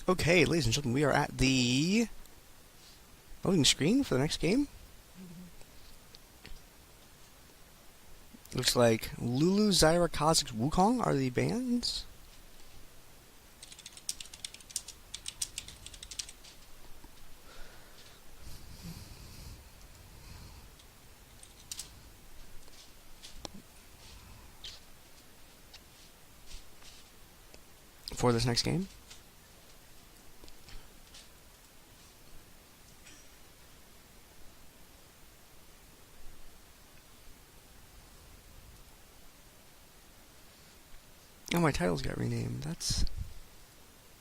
Okay, ladies and gentlemen, we are at the loading screen for the next game. Looks like Lulu, Zyra, Kha'Zix, Wukong are the bands. For this next game. Oh, my titles got renamed. That's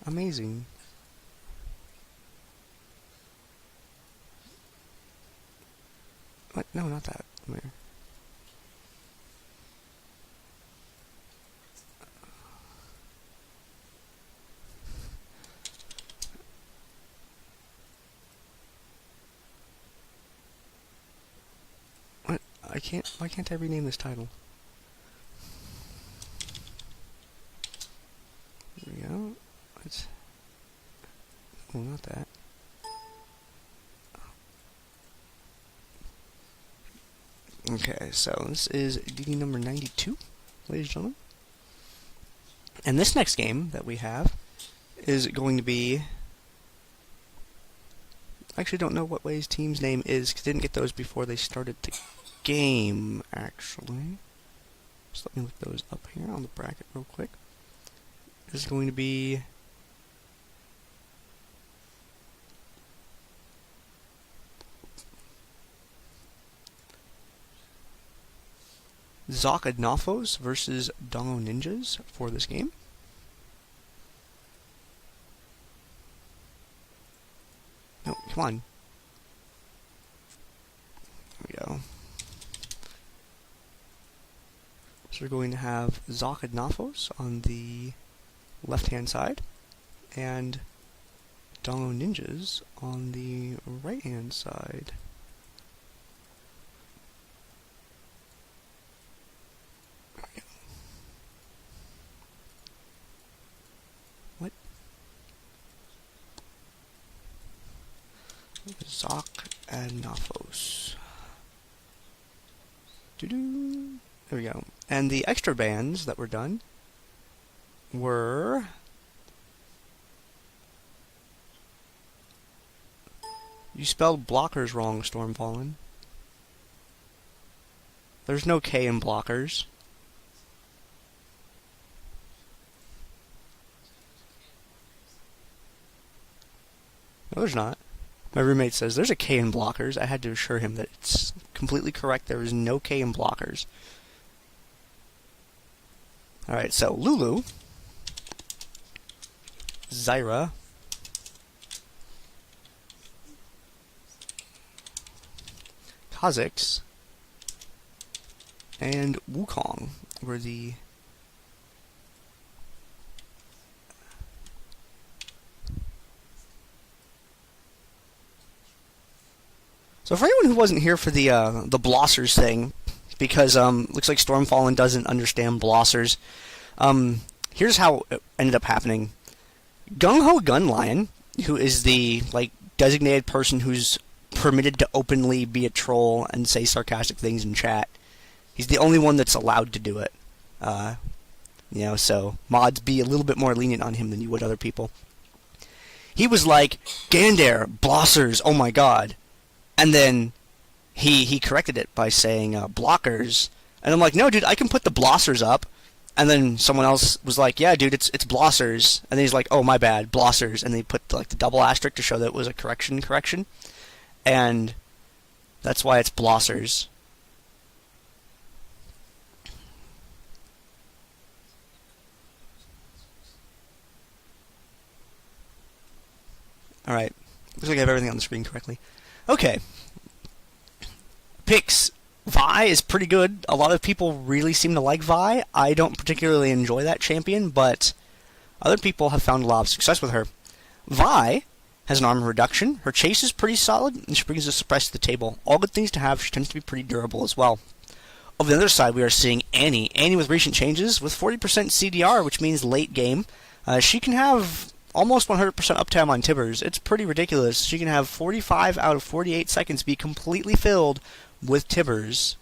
amazing. What? No, not that. Where? What? I can't. Why can't I rename this title? There we go. Let's. Oh, not that. Okay, so this is DD number 92, ladies and gentlemen. And this next game that we have is going to be... I actually don't know what Way's team's name is, because I didn't get those before they started the game, actually. Just let me look those up here on the bracket real quick. This is going to be... Xoc Adnofos versus Dongo Ninjas for this game. No, come on. There we go. So we're going to have Xoc Adnofos on the left-hand side, and Dongo Ninjas on the right-hand side. What? Xoc Adnofos. Doo-doo. There we go. And the extra bands that were done were... You spelled blockers wrong, Stormfallen. There's no K in blockers. No, there's not. My roommate says there's a K in blockers. I had to assure him that it's completely correct. There is no K in blockers. Alright, so Lulu, Zyra, Kha'Zix, and Wukong were the... So for anyone who wasn't here for the Blossers thing, because looks like Stormfallen doesn't understand Blossers, here's how it ended up happening. Gung-Ho Gunlion, who is the designated person who's permitted to openly be a troll and say sarcastic things in chat, he's the only one that's allowed to do it. So mods be a little bit more lenient on him than you would other people. He was like, Gandair, Blossers, oh my god. And then he corrected it by saying blockers. And I'm like, no, dude, I can put the Blossers up. And then someone else was like, yeah, dude, it's Blossers. And then he's like, oh, my bad, Blossers. And they put the double asterisk to show that it was a correction. And that's why it's Blossers. Alright. Looks like I have everything on the screen correctly. Okay. Picks. Vi is pretty good. A lot of people really seem to like Vi. I don't particularly enjoy that champion, but other people have found a lot of success with her. Vi has an armor reduction. Her chase is pretty solid, and she brings a suppress to the table. All good things to have. She tends to be pretty durable as well. Over the other side, we are seeing Annie. Annie with recent changes with 40% CDR, which means late game. She can have almost 100% uptime on Tibbers. It's pretty ridiculous. She can have 45 out of 48 seconds be completely filled with Tibbers.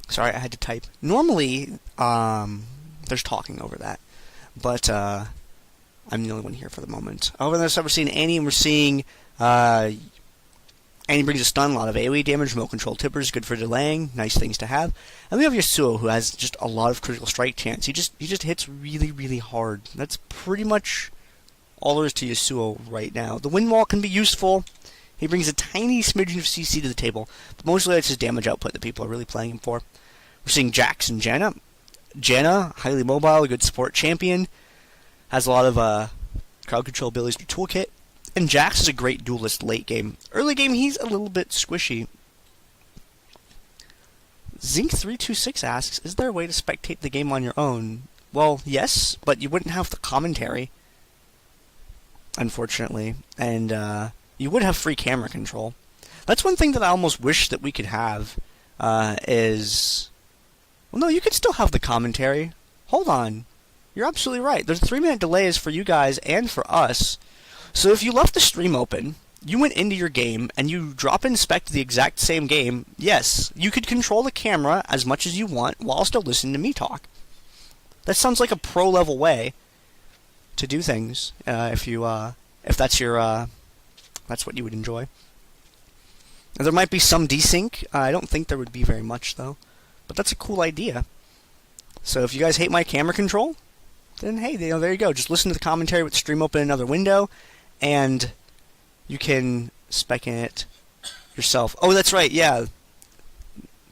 Sorry, I had to type. Normally, there's talking over that, but I'm the only one here for the moment. Over on the side, we're seeing Annie, and we're seeing Annie brings a stun, a lot of AoE damage, remote control Tibbers, good for delaying, nice things to have. And we have Yasuo, who has just a lot of critical strike chance. He just hits really, really hard. That's pretty much all there is to Yasuo right now. The wind wall can be useful. He brings a tiny smidgen of CC to the table, but mostly it's his damage output that people are really playing him for. We're seeing Jax+Janna. Janna, highly mobile, a good support champion, has a lot of crowd control abilities to toolkit, and Jax is a great duelist late game. Early game, he's a little bit squishy. Zinc326 asks, is there a way to spectate the game on your own? Well, yes, but you wouldn't have the commentary, unfortunately, and you would have free camera control. That's one thing that I almost wish that we could have, is... Well, no, you could still have the commentary. Hold on. You're absolutely right. There's 3-minute delays for you guys and for us. So if you left the stream open, you went into your game, and you drop in spec to the exact same game, yes, you could control the camera as much as you want while still listening to me talk. That sounds like a pro-level way to do things, if that's your, that's what you would enjoy. And there might be some desync. I don't think there would be very much, though. But that's a cool idea. So if you guys hate my camera control, then hey, there you go. Just listen to the commentary with the stream open in another window, and you can spec in it yourself. Oh, that's right, yeah.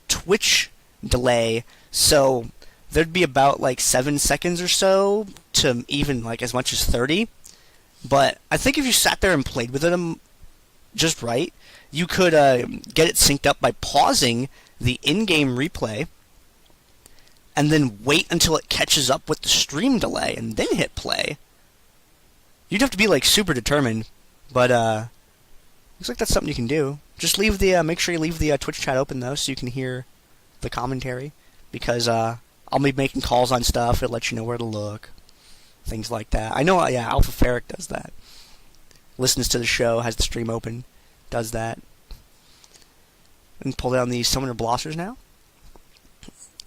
Twitch delay. So there'd be about like 7 seconds or so to even like as much as 30. But I think if you sat there and played with them just right, you could get it synced up by pausing the in-game replay, and then wait until it catches up with the stream delay, and then hit play. You'd have to be like super determined, but looks like that's something you can do. Just leave the make sure you leave the Twitch chat open though, so you can hear the commentary, because I'll be making calls on stuff. It'll let you know where to look, things like that. I know, yeah, Alpha Ferric does that. Listens to the show, has the stream open, does that. And pull down the Summoner Blossers now.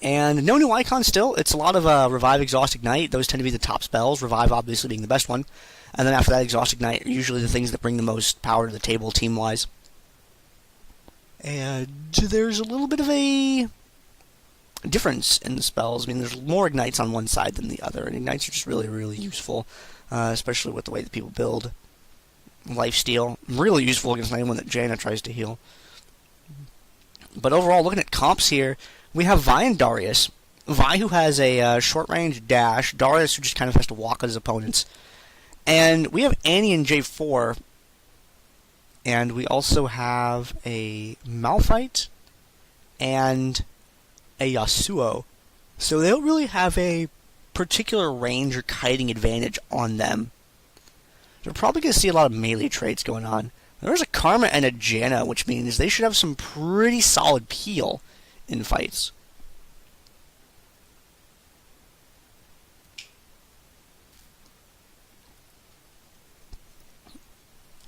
And no new icon still. It's a lot of Revive, Exhaust, Ignite. Those tend to be the top spells, Revive obviously being the best one. And then after that, Exhaust, Ignite are usually the things that bring the most power to the table team-wise. And there's a little bit of a difference in the spells. I mean, there's more Ignites on one side than the other, and Ignites are just really, really useful, especially with the way that people build. Lifesteal, really useful against anyone that Janna tries to heal. But overall, looking at comps here, we have Vi and Darius. Vi, who has a short-range dash. Darius, who just kind of has to walk at his opponents. And we have Annie and J4. And we also have a Malphite and a Yasuo. So they don't really have a particular range or kiting advantage on them. They're probably going to see a lot of melee traits going on. There's a Karma and a Janna, which means they should have some pretty solid peel in fights.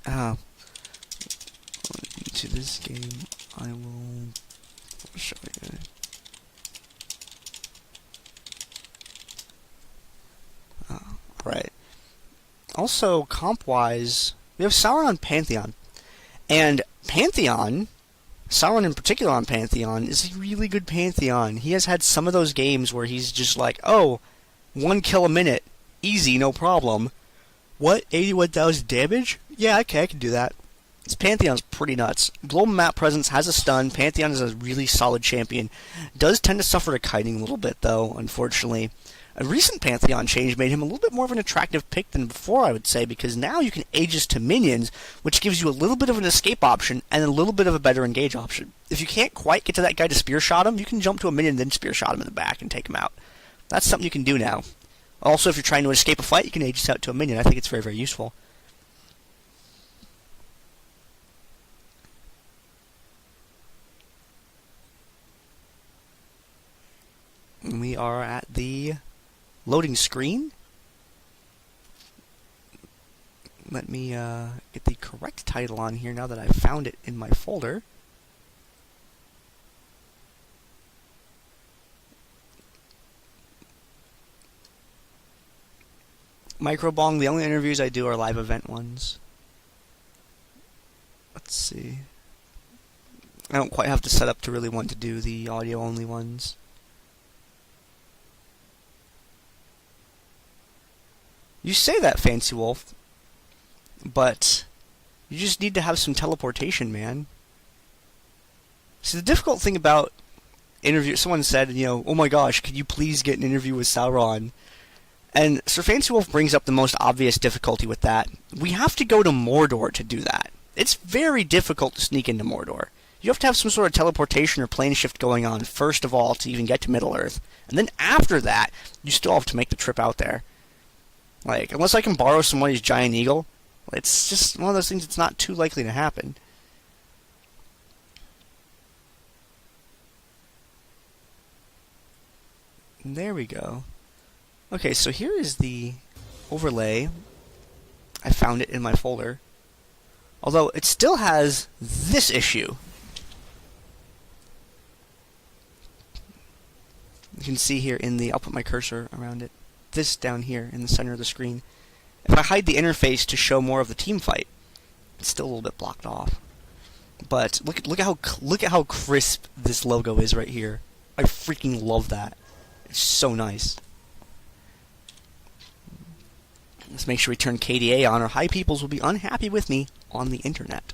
To this game, I will show you. Right. Also, comp-wise, we have Sauron on Pantheon. And Pantheon, Sauron in particular on Pantheon, is a really good Pantheon. He has had some of those games where he's just like, oh, 1 kill a minute, easy, no problem. What, 81,000 damage? Yeah, okay, I can do that. This Pantheon's pretty nuts. Global map presence has a stun. Pantheon is a really solid champion. Does tend to suffer a kiting a little bit, though, unfortunately. A recent Pantheon change made him a little bit more of an attractive pick than before, I would say, because now you can Aegis to minions, which gives you a little bit of an escape option and a little bit of a better engage option. If you can't quite get to that guy to spear shot him, you can jump to a minion, then spear shot him in the back and take him out. That's something you can do now. Also, if you're trying to escape a fight, you can Aegis out to a minion. I think it's very, very useful. We are at the loading screen. Let me get the correct title on here now that I've found it in my folder. Microbong, the only interviews I do are live event ones. Let's see. I don't quite have to set up to really want to do the audio only ones. You say that, Fancy Wolf, but you just need to have some teleportation, man. See, the difficult thing about interview, someone said, oh my gosh, could you please get an interview with Sauron? And Sir Fancy Wolf brings up the most obvious difficulty with that. We have to go to Mordor to do that. It's very difficult to sneak into Mordor. You have to have some sort of teleportation or plane shift going on, first of all, to even get to Middle-earth. And then after that, you still have to make the trip out there. Like, unless I can borrow somebody's giant eagle, it's just one of those things that's not too likely to happen. And there we go. Okay, so here is the overlay. I found it in my folder. Although, it still has this issue. You can see here in the... I'll put my cursor around it. This down here in the center of the screen. If I hide the interface to show more of the team fight, it's still a little bit blocked off. But look at how crisp this logo is right here. I freaking love that. It's so nice. Let's make sure we turn KDA on, or High Peoples will be unhappy with me on the internet.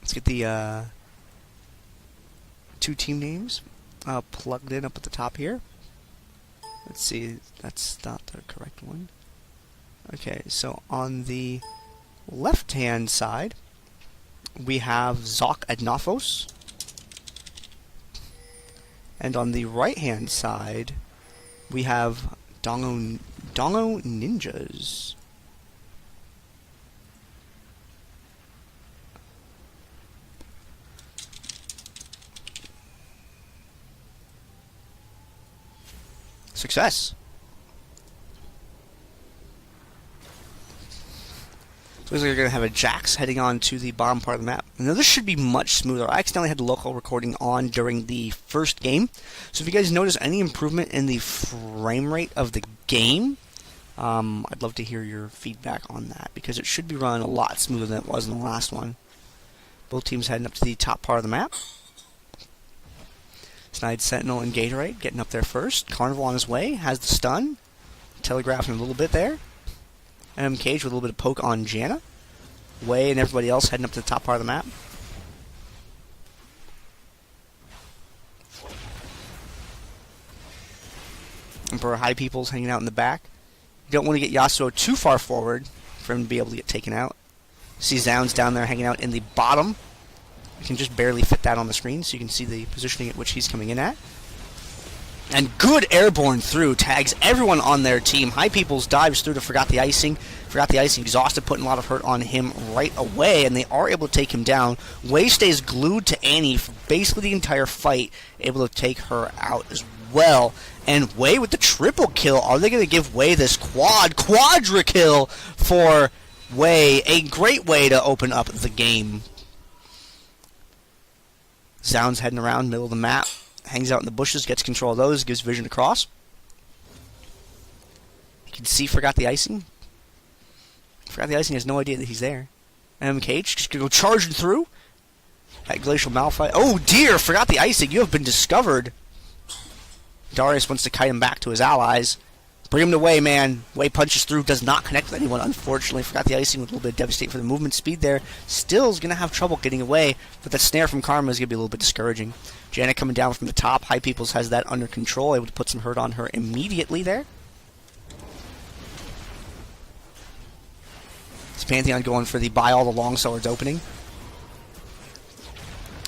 Let's get the two team names plugged in up at the top here. Let's see, that's not the correct one. Okay, so on the left-hand side, we have Xoc Adnofos. And on the right-hand side, we have Dongo Ninjas. Success. So looks like we're going to have a Jax heading on to the bottom part of the map. Now this should be much smoother. I accidentally had the local recording on during the first game. So if you guys notice any improvement in the frame rate of the game, I'd love to hear your feedback on that, because it should be running a lot smoother than it was in the last one. Both teams heading up to the top part of the map. Snide, Sentinel, and Gatorade getting up there first. Carnival on his way, has the stun. Telegraphing a little bit there. Cage with a little bit of poke on Janna. Way and everybody else heading up to the top part of the map. Emperor High Peoples hanging out in the back. You don't want to get Yasuo too far forward for him to be able to get taken out. See Zounds down there hanging out in the bottom. You can just barely fit that on the screen, so you can see the positioning at which he's coming in at. And good airborne through, tags everyone on their team. High Peoples dives through to Forgot the Icing. Forgot the Icing, exhausted, putting a lot of hurt on him right away, and they are able to take him down. Wei stays glued to Annie for basically the entire fight, able to take her out as well. And Wei with the triple kill. Are they going to give Wei this quadra kill for Wei? A great way to open up the game. Zounds heading around, middle of the map. Hangs out in the bushes, gets control of those, gives vision across. You can see Forgot the Icing. Forgot the Icing has no idea that he's there. Cage just gonna go charging through. At Glacial Malphite. Oh dear, Forgot the Icing, you have been discovered. Darius wants to kite him back to his allies. Bring him to Wei, man. Wei punches through, does not connect with anyone, unfortunately. Forgot the icing with a little bit of devastate for the movement speed there. Still is going to have trouble getting away, but that snare from Karma is going to be a little bit discouraging. Janna coming down from the top. High Peoples has that under control, able to put some hurt on her immediately there. It's Pantheon going for the buy all the long swords opening.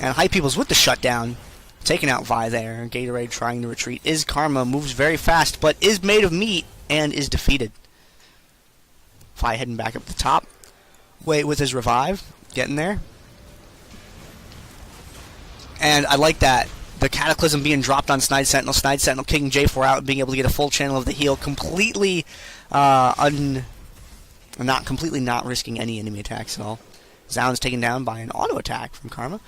And High Peoples with the shutdown. Taking out Vi there. Gatorade trying to retreat. Is Karma. Moves very fast, but is made of meat and is defeated. Vi heading back up the top. Wait with his revive. Getting there. And I like that. The Cataclysm being dropped on Snide Sentinel. Snide Sentinel kicking J4 out and being able to get a full channel of the heal. Completely not risking any enemy attacks at all. Zoun's taken down by an auto attack from Karma.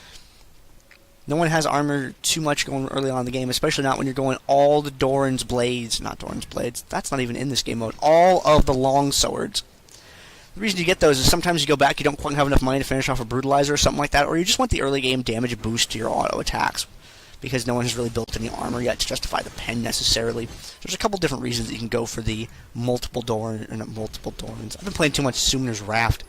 No one has armor too much going early on in the game, especially not when you're going all the Doran's Blades. Not Doran's Blades. That's not even in this game mode. All of the long swords. The reason you get those is sometimes you go back, you don't quite have enough money to finish off a Brutalizer or something like that, or you just want the early game damage boost to your auto attacks, because no one has really built any armor yet to justify the pen necessarily. There's a couple different reasons that you can go for the multiple Dorans. I've been playing too much Summoner's Raft.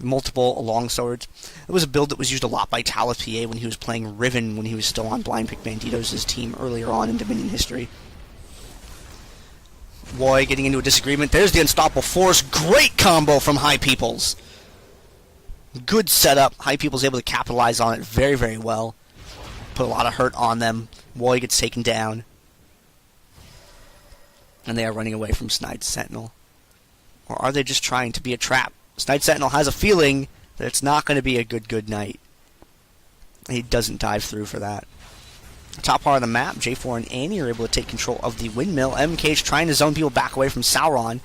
Multiple long swords. It was a build that was used a lot by Talon PA when he was playing Riven when he was still on Blind Pick Banditos' team earlier on in Dominion history. Roy getting into a disagreement. There's the Unstoppable Force. Great combo from High Peoples. Good setup. High Peoples able to capitalize on it very, very well. Put a lot of hurt on them. Roy gets taken down. And they are running away from Snide Sentinel. Or are they just trying to be a trap? Snide Sentinel has a feeling that it's not going to be a good night. He doesn't dive through for that. Top part of the map, J4 and Annie are able to take control of the windmill. MK is trying to zone people back away from Sauron.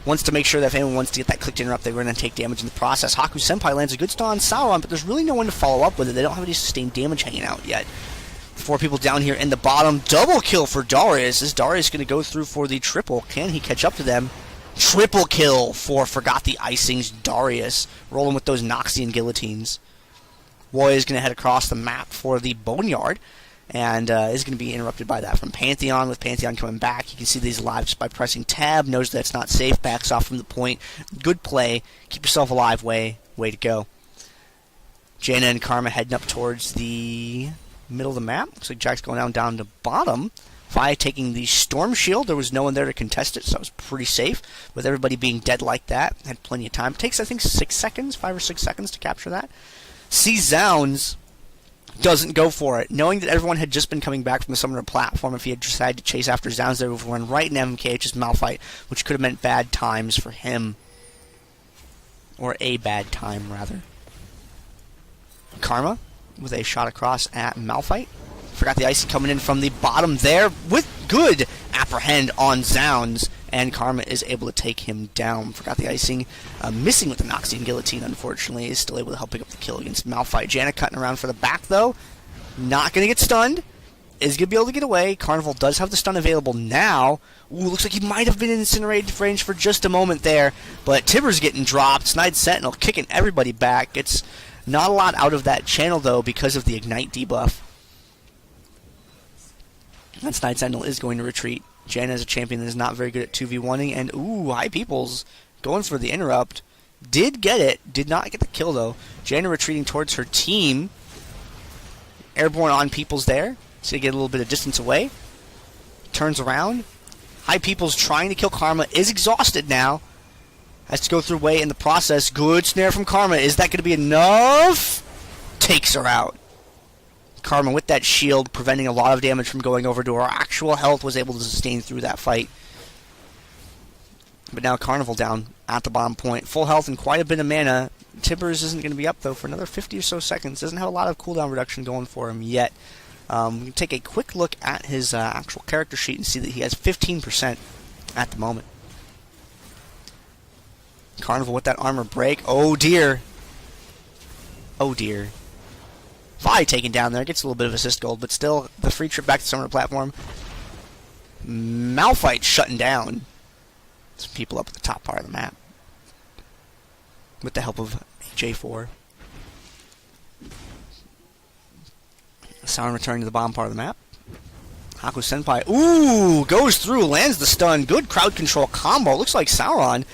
Wants to make sure that if anyone wants to get that click to interrupt, they're going to take damage in the process. Haku Senpai lands a good stun on Sauron, but there's really no one to follow up with it. They don't have any sustained damage hanging out yet. 4 people down here in the bottom. Double kill for Darius. Is Darius going to go through for the triple? Can he catch up to them? Triple kill for Forgot the Icing's Darius. Rolling with those Noxian guillotines. Roy is going to head across the map for the Boneyard. And is going to be interrupted by that from Pantheon. With Pantheon coming back, you can see these alive just by pressing tab. Knows that it's not safe. Backs off from the point. Good play. Keep yourself alive. Way to go. Janna and Karma heading up towards the middle of the map. Looks like Jax going down to bottom. Vi taking the Storm Shield. There was no one there to contest it, so it was pretty safe. With everybody being dead like that, had plenty of time. It takes, I think, 6 seconds, 5 or 6 seconds to capture that. Zounds doesn't go for it. Knowing that everyone had just been coming back from the Summoner platform, if he had decided to chase after Zounds, they would run right in MKH's Malphite, which could have meant bad times for him. Or a bad time, rather. Karma with a shot across at Malphite. Forgot the Icy coming in from the bottom there with good apprehend on Zounds, and Karma is able to take him down. Forgot the Icing missing with the Noxian Guillotine, unfortunately, is still able to help pick up the kill against Malphite. Janna cutting around for the back, though. Not going to get stunned. Is going to be able to get away. Carnival does have the stun available now. Ooh, looks like he might have been in incinerated range for just a moment there, but Tibbers getting dropped. Snide Sentinel kicking everybody back. It's not a lot out of that channel, though, because of the Ignite debuff. And Snide Sentinel is going to retreat. Janna is a champion that is not very good at 2v1ing. And, ooh, High Peoples going for the interrupt. Did get it. Did not get the kill, though. Janna retreating towards her team. Airborne on Peoples there. So you get a little bit of distance away. Turns around. High Peoples trying to kill Karma. Is exhausted now. Has to go through Way in the process. Good snare from Karma. Is that going to be enough? Takes her out. Karma with that shield, preventing a lot of damage from going over to her actual health, was able to sustain through that fight. But now Carnival down at the bottom point. Full health and quite a bit of mana. Tibbers isn't going to be up, though, for another 50 or so seconds. Doesn't have a lot of cooldown reduction going for him yet. We can take a quick look at his actual character sheet and see that he has 15% at the moment. Carnival with that armor break. Oh, dear. Oh, dear. Vi taken down there, gets a little bit of assist gold, but still, the free trip back to the Summoner platform. Malphite shutting down some people up at the top part of the map. With the help of J4. Sauron returning to the bottom part of the map. Haku Senpai, ooh, goes through, lands the stun. Good crowd control combo. Looks like Sauron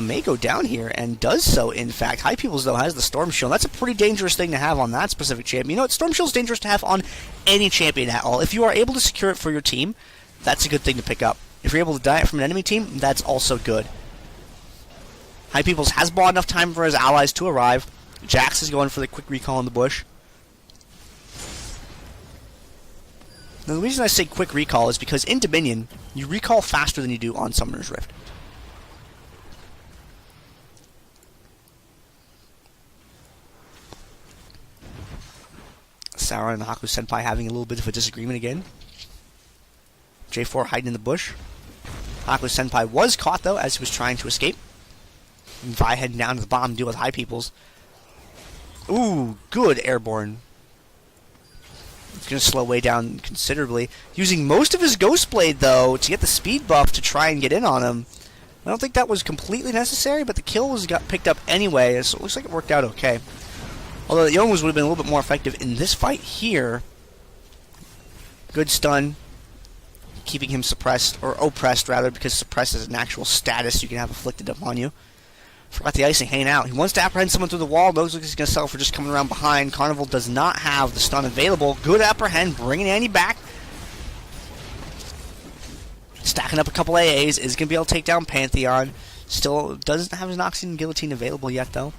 may go down here, and does so, in fact. High Peoples, though, has the Storm Shield. That's a pretty dangerous thing to have on that specific champion. You know what? Storm Shield is dangerous to have on any champion at all. If you are able to secure it for your team, that's a good thing to pick up. If you're able to die it from an enemy team, that's also good. High Peoples has bought enough time for his allies to arrive. Jax is going for the quick recall in the bush. Now, the reason I say quick recall is because in Dominion, you recall faster than you do on Summoner's Rift. Sauron and Haku Senpai having a little bit of a disagreement again. J4 hiding in the bush. Haku Senpai was caught, though, as he was trying to escape. And Vi heading down to the bottom, deal with High Peoples. Ooh, good airborne. It's going to slow way down considerably. Using most of his Ghost Blade, though, to get the speed buff to try and get in on him. I don't think that was completely necessary, but the kill got picked up anyway, so it looks like it worked out okay. Although the Youngwas would have been a little bit more effective in this fight here. Good stun. Keeping him suppressed, or oppressed rather, because suppressed is an actual status you can have afflicted upon you. Forgot the icing hanging out. He wants to apprehend someone through the wall. Looks like he's going to settle for just coming around behind. Carnival does not have the stun available. Good apprehend, bringing Annie back. Stacking up a couple AAs. Is going to be able to take down Pantheon. Still doesn't have his Noxian Guillotine available yet, though.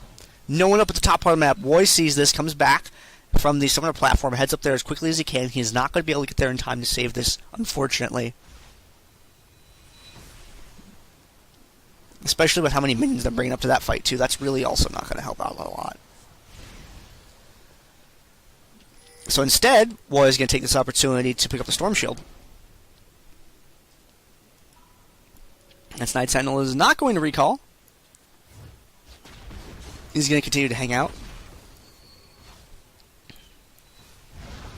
No one up at the top part of the map. Roy sees this, comes back from the summoner platform, heads up there as quickly as he can. He is not going to be able to get there in time to save this, unfortunately. Especially with how many minions they're bringing up to that fight, too. That's really also not going to help out a lot. So instead, Roy is going to take this opportunity to pick up the Storm Shield. And Night Sentinel is not going to recall. He's going to continue to hang out.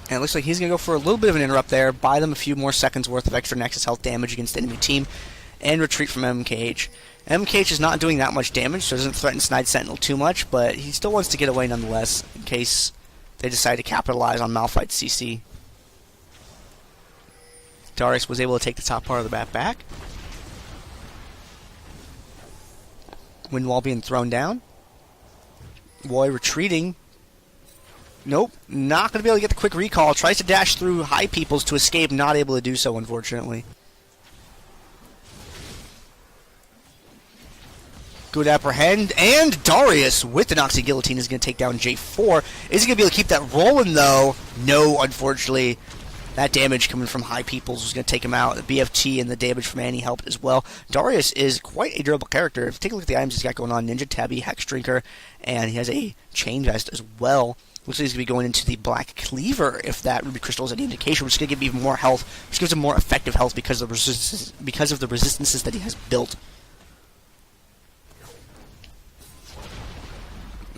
And it looks like he's going to go for a little bit of an interrupt there, buy them a few more seconds worth of extra Nexus health damage against the enemy team, and retreat from MKH. MKH is not doing that much damage, so it doesn't threaten Snide Sentinel too much, but he still wants to get away nonetheless, in case they decide to capitalize on Malphite's CC. Darius was able to take the top part of the map back. Wind wall being thrown down. Roy retreating. Nope, not going to be able to get the quick recall. Tries to dash through High Peoples to escape, not able to do so, unfortunately. Good apprehend, and Darius with the Noxian Guillotine is going to take down J4. Is he going to be able to keep that rolling, though? No, unfortunately. That damage coming from High Peoples was going to take him out. The BFT and the damage from Annie helped as well. Darius is quite a durable character. If you take a look at the items he's got going on, Ninja Tabby, Hex Drinker, and he has a Chain Vest as well. Looks like he's going to be going into the Black Cleaver if that Ruby Crystal is any indication, which is going to give him even more health, which gives him more effective health because of the resistances that he has built.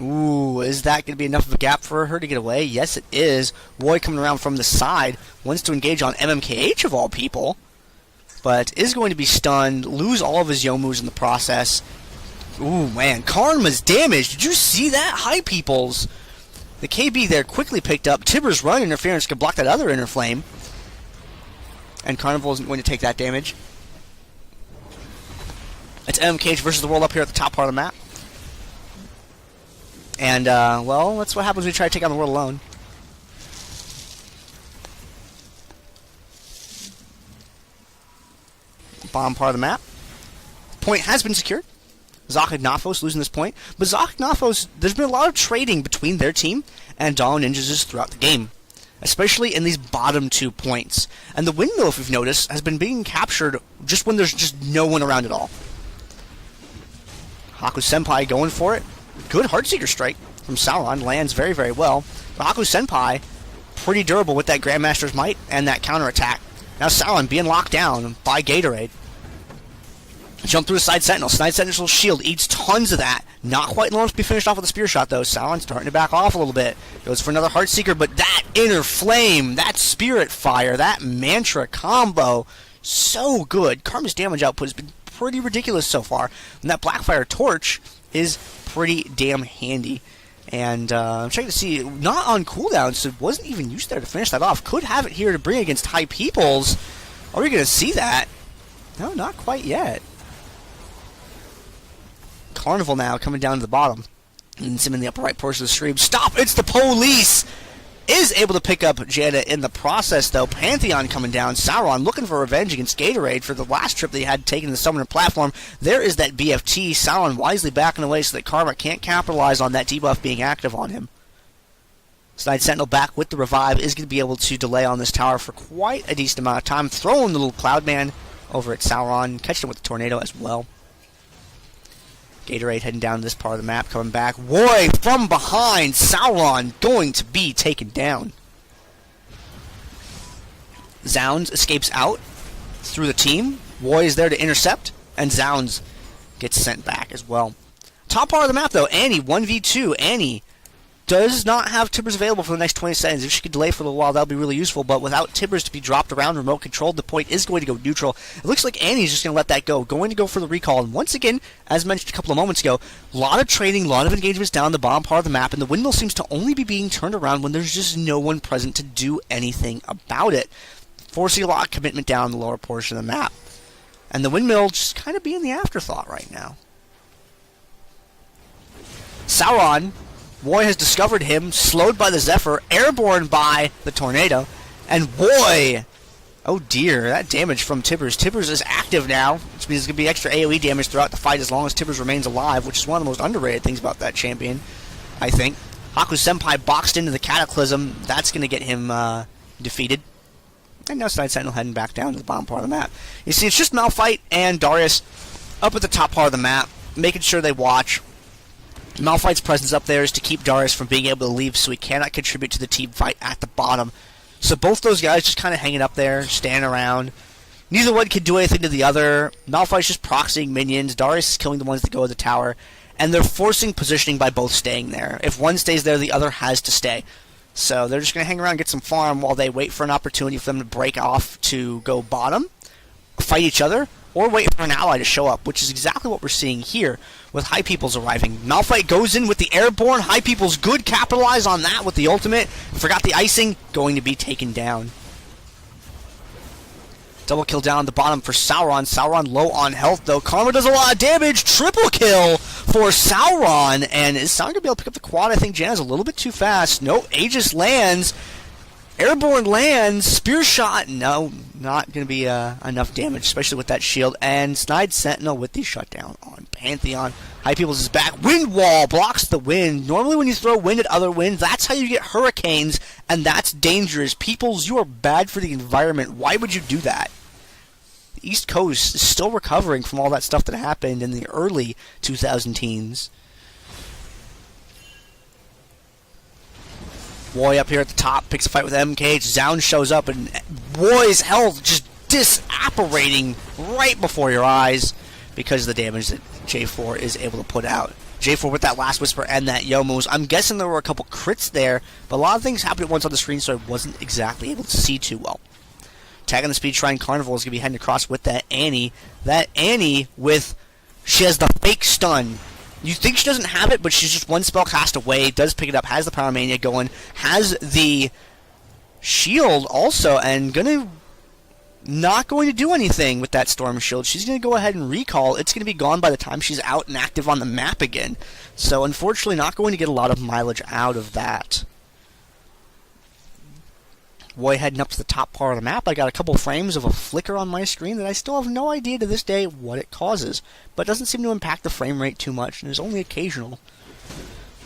Ooh, is that going to be enough of a gap for her to get away? Yes, it is. Roy coming around from the side, wants to engage on MMKH of all people, but is going to be stunned, lose all of his Youmuus in the process. Ooh, man, Karma's damage. Did you see that? High Peoples. The KB there quickly picked up. Tibbers' run interference could block that other Inner Flame. And Carnival isn't going to take that damage. It's MMKH versus the world up here at the top part of the map. And, well, that's what happens when you try to take on the world alone. Bottom part of the map. Point has been secured. Xoc Adnofos losing this point. But Xoc Adnofos, there's been a lot of trading between their team and Dawn Ninjas throughout the game. Especially in these bottom 2 points. And the windmill, if you've noticed, has been being captured just when there's just no one around at all. Haku Senpai going for it. Good Heartseeker strike from Sauron. Lands very, very well. But Haku Senpai, pretty durable with that Grandmaster's Might and that counterattack. Now Sauron being locked down by Gatorade. Jump through the Side Sentinel. Side Sentinel's shield eats tons of that. Not quite long to be finished off with a Spear Shot, though. Sauron's starting to back off a little bit. Goes for another Heartseeker, but that Inner Flame, that Spirit Fire, that Mantra combo, so good. Karma's damage output has been pretty ridiculous so far. And that Blackfire Torch is pretty damn handy. And I'm checking to see, not on cooldown, so it wasn't even used there to finish that off. Could have it here to bring against High Peoples. Are we going to see that? No, not quite yet. Carnival now coming down to the bottom. And him in the upper right portion of the stream. Stop! It's the police! Is able to pick up Janna in the process, though. Pantheon coming down. Sauron looking for revenge against Gatorade for the last trip that he had taken the Summoner platform. There is that BFT. Sauron wisely backing away so that Karma can't capitalize on that debuff being active on him. Snide Sentinel back with the revive is going to be able to delay on this tower for quite a decent amount of time. Throwing the little Cloudman over at Sauron. Catching him with the Tornado as well. Gatorade heading down to this part of the map, coming back. Roy from behind. Sauron going to be taken down. Zounds escapes out through the team. Roy is there to intercept, and Zounds gets sent back as well. Top part of the map, though, Annie, 1v2. Annie does not have Tibbers available for the next 20 seconds. If she could delay for a little while, that would be really useful, but without Tibbers to be dropped around, remote controlled, the point is going to go neutral. It looks like Annie's just going to let that go, going to go for the recall, and once again, as mentioned a couple of moments ago, a lot of trading, a lot of engagements down the bottom part of the map, and the windmill seems to only be being turned around when there's just no one present to do anything about it, forcing a lot of commitment down the lower portion of the map. And the windmill just kind of being the afterthought right now. Sauron, Roy has discovered him, slowed by the Zephyr, airborne by the Tornado, and Roy, oh dear, that damage from Tibbers. Tibbers is active now, which means there's going to be extra AoE damage throughout the fight as long as Tibbers remains alive, which is one of the most underrated things about that champion, I think. Haku Senpai boxed into the Cataclysm, that's going to get him defeated. And now Snide Sentinel heading back down to the bottom part of the map. You see, it's just Malphite and Darius up at the top part of the map, making sure they watch. Malphite's presence up there is to keep Darius from being able to leave, so he cannot contribute to the team fight at the bottom. So both those guys just kind of hanging up there, standing around. Neither one can do anything to the other. Malphite's just proxying minions. Darius is killing the ones that go to the tower. And they're forcing positioning by both staying there. If one stays there, the other has to stay. So they're just going to hang around and get some farm while they wait for an opportunity for them to break off to go bottom, fight each other, or wait for an ally to show up, which is exactly what we're seeing here with High Peoples arriving. Malphite goes in with the airborne. High Peoples good, capitalize on that with the ultimate. Forgot the icing, going to be taken down. Double kill down the bottom for Sauron. Sauron low on health, though. Karma does a lot of damage. Triple kill for Sauron. And is Sauron going to be able to pick up the quad? I think Janna's a little bit too fast. No, Aegis lands. Airborne lands, spear shot, no, not going to be enough damage, especially with that shield. And Snide Sentinel with the shutdown on Pantheon. High Peoples is back. Wind wall blocks the wind. Normally when you throw wind at other wind, that's how you get hurricanes, and that's dangerous. Peoples, you are bad for the environment. Why would you do that? The East Coast is still recovering from all that stuff that happened in the early 2010s. Roy up here at the top picks a fight with MK. Zound shows up, and Roy's health just disapparating right before your eyes because of the damage that J4 is able to put out. J4 with that last whisper and that Yomos. I'm guessing there were a couple crits there, but a lot of things happened at once on the screen, so I wasn't exactly able to see too well. Tagging the Speed Shrine Carnival is going to be heading across with that Annie. That Annie with... she has the fake stun. You think she doesn't have it, but she's just one spell cast away, does pick it up, has the Power Mania going, has the shield also, and not going to do anything with that Storm Shield. She's going to go ahead and recall. It's going to be gone by the time she's out and active on the map again. So, unfortunately, not going to get a lot of mileage out of that. Roy heading up to the top part of the map. I got a couple frames of a flicker on my screen that I still have no idea to this day what it causes, but it doesn't seem to impact the frame rate too much, and is only occasional.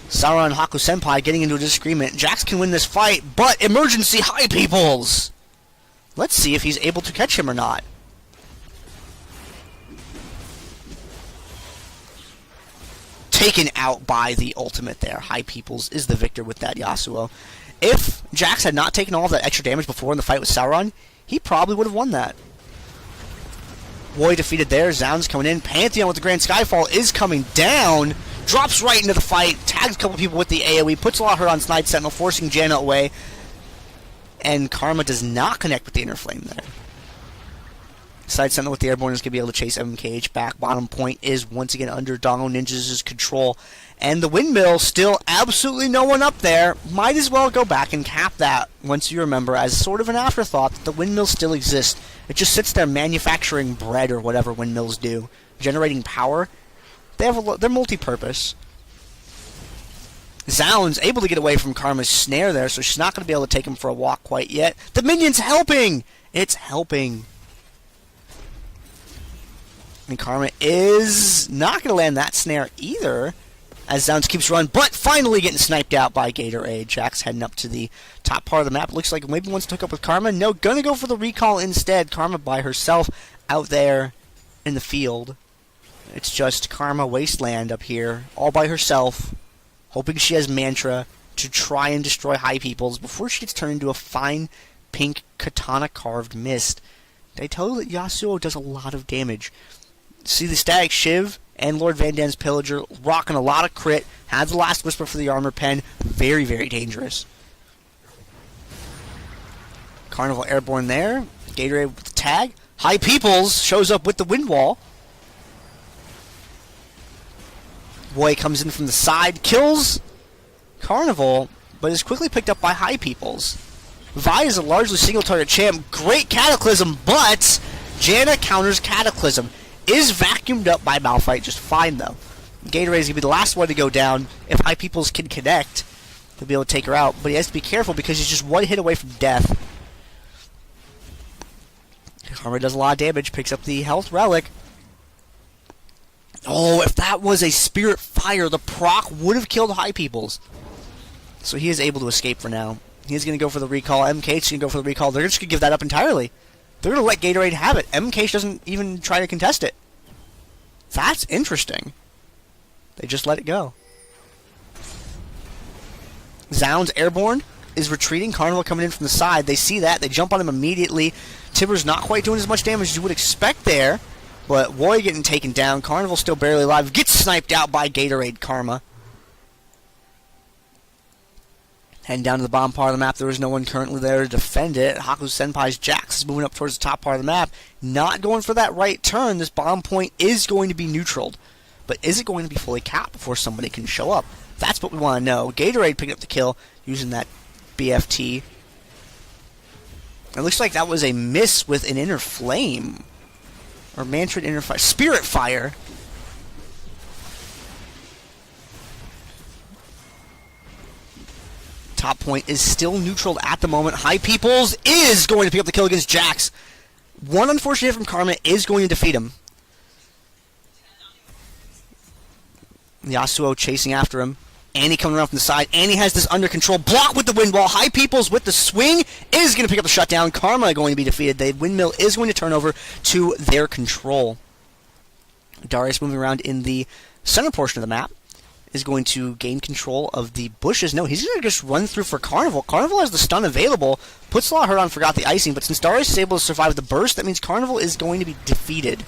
Sauron and Haku Senpai getting into a disagreement. Jax can win this fight, but emergency High Peoples! Let's see if he's able to catch him or not. Taken out by the ultimate there. High Peoples is the victor with that Yasuo. If Jax had not taken all of that extra damage before in the fight with Sauron, he probably would have won that. Roy defeated there. Zound's coming in. Pantheon with the Grand Skyfall is coming down. Drops right into the fight. Tags a couple people with the AoE. Puts a lot of hurt on Snide Sentinel, forcing Janna away. And Karma does not connect with the Inner Flame there. Snide Sentinel with the Airborne is going to be able to chase MKH back. Bottom point is once again under Dongo Ninja's control. And the windmill, still absolutely no one up there. Might as well go back and cap that once you remember, as sort of an afterthought, that the windmill still exists. It just sits there manufacturing bread or whatever windmills do, generating power. They're multi-purpose. Zoun's able to get away from Karma's snare there, so she's not going to be able to take him for a walk quite yet. The minion's helping! It's helping. And Karma is not going to land that snare either, as Zoun's keeps running, but finally getting sniped out by Gatorade. Jax heading up to the top part of the map. Looks like maybe wants to hook up with Karma. No, gonna go for the recall instead. Karma by herself out there in the field. It's just Karma Wasteland up here, all by herself, hoping she has Mantra to try and destroy High Peoples before she gets turned into a fine pink katana-carved mist. They tell you that Yasuo does a lot of damage. See the Static Shiv and Lord Van Dam's Pillager rocking a lot of crit. Has the last whisper for the armor pen. Very, very dangerous. Carnival Airborne there. Gatorade with the tag. High Peoples shows up with the wind wall. Boy comes in from the side. Kills Carnival, but is quickly picked up by High Peoples. Vi is a largely single target champ. Great Cataclysm, but Janna counters Cataclysm. Is vacuumed up by Malphite just fine, though. Gatorade is going to be the last one to go down. If High Peoples can connect, he'll be able to take her out. But he has to be careful because he's just one hit away from death. Karma does a lot of damage, picks up the health relic. Oh, if that was a Spirit Fire, the proc would have killed High Peoples. So he is able to escape for now. He's going to go for the recall. MK's going to go for the recall. They're just going to give that up entirely. They're going to let Gatorade have it. MK doesn't even try to contest it. That's interesting. They just let it go. Zoun's airborne is retreating. Carnival coming in from the side. They see that. They jump on him immediately. Tibbers not quite doing as much damage as you would expect there. But Roy getting taken down. Carnival still barely alive. Gets sniped out by Gatorade Karma. Heading down to the bottom part of the map, there is no one currently there to defend it. Haku Senpai's Jax is moving up towards the top part of the map. Not going for that right turn. This bomb point is going to be neutraled. But is it going to be fully capped before somebody can show up? That's what we want to know. Gatorade picking up the kill using that BFT. It looks like that was a miss with an Inner Flame. Or Mantrid Inner Fire. Spirit Fire. Top point is still neutral at the moment. High Peoples is going to pick up the kill against Jax. One unfortunate hit from Karma is going to defeat him. Yasuo chasing after him. Annie coming around from the side. Annie has this under control. Block with the wind wall. High Peoples with the swing is going to pick up the shutdown. Karma going to be defeated. The windmill is going to turn over to their control. Darius moving around in the center portion of the map is going to gain control of the bushes. No, he's going to just run through for Carnival. Carnival has the stun available. Puts a lot of hurt on Forgot the Icing, but since Darius is able to survive the burst, that means Carnival is going to be defeated.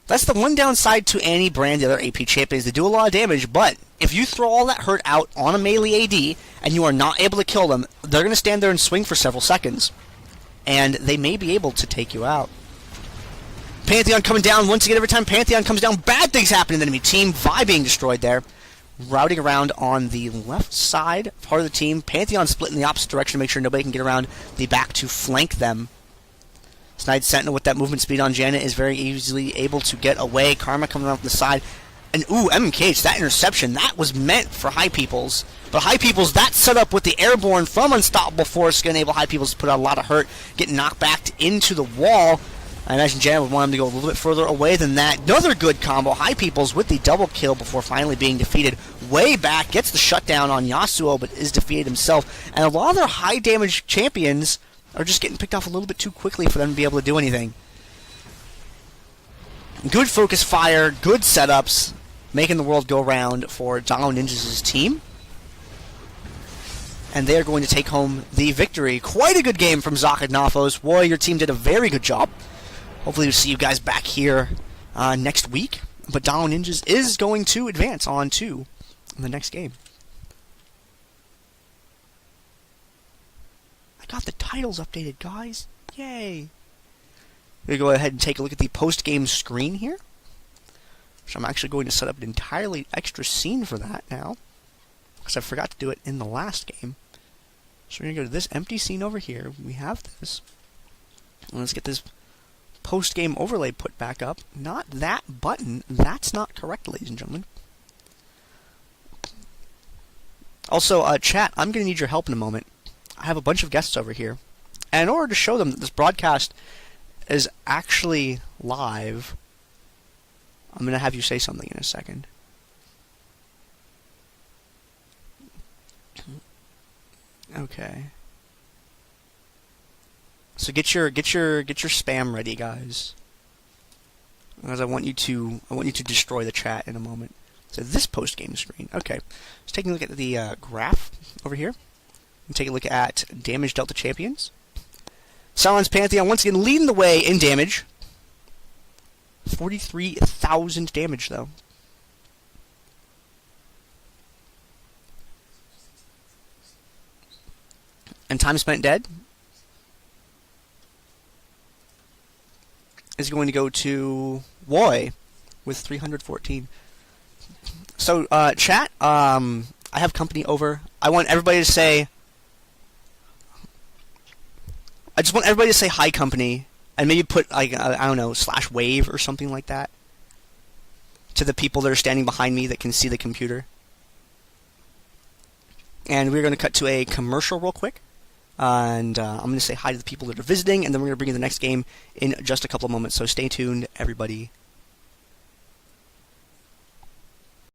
That's the one downside to Annie Brand, the other AP champions. They do a lot of damage, but if you throw all that hurt out on a melee AD and you are not able to kill them, they're going to stand there and swing for several seconds. And they may be able to take you out. Pantheon coming down once again. Every time Pantheon comes down, bad things happen in the enemy team. Vi being destroyed there. Routing around on the left side part of the team. Pantheon split in the opposite direction to make sure nobody can get around the back to flank them. Snide Sentinel with that movement speed on Janna is very easily able to get away. Karma coming around from the side. And ooh, MKH, that interception, that was meant for High Peoples. But High Peoples, that set up with the airborne from Unstoppable Force, going to enable High Peoples to put out a lot of hurt, getting knocked back into the wall. I imagine Janna would want him to go a little bit further away than that. Another good combo. High Peoples with the double kill before finally being defeated. Way back, gets the shutdown on Yasuo, but is defeated himself. And a lot of their high damage champions are just getting picked off a little bit too quickly for them to be able to do anything. Good focus fire, good setups, making the world go round for Dongo Ninjas' team. And they are going to take home the victory. Quite a good game from Xoc Adnofos. Boy, your team did a very good job. Hopefully we'll see you guys back here next week. But Dongo Ninjas is going to advance on to the next game. I got the titles updated, guys. Yay. We're going to go ahead and take a look at the post-game screen here. So I'm actually going to set up an entirely extra scene for that now, because I forgot to do it in the last game. So we're going to go to this empty scene over here. We have this. And let's get this post-game overlay put back up. Not that button. That's not correct, ladies and gentlemen. Also, chat, I'm going to need your help in a moment. I have a bunch of guests over here. And in order to show them that this broadcast is actually live, I'm going to have you say something in a second. Okay. So get your spam ready, guys. Because I want you to destroy the chat in a moment. So this post game screen. Okay. Let's take a look at the graph over here. And take a look at damage dealt to champions. Silence Pantheon once again leading the way in damage. 43,000 damage though. And time spent dead is going to go to Woy with 314. So, chat, I have company over. I want everybody to say... I just want everybody to say hi, company, and maybe put, like, I don't know, /wave or something like that to the people that are standing behind me that can see the computer. And we're going to cut to a commercial real quick. And I'm going to say hi to the people that are visiting, and then we're going to bring you the next game in just a couple of moments. So stay tuned, everybody.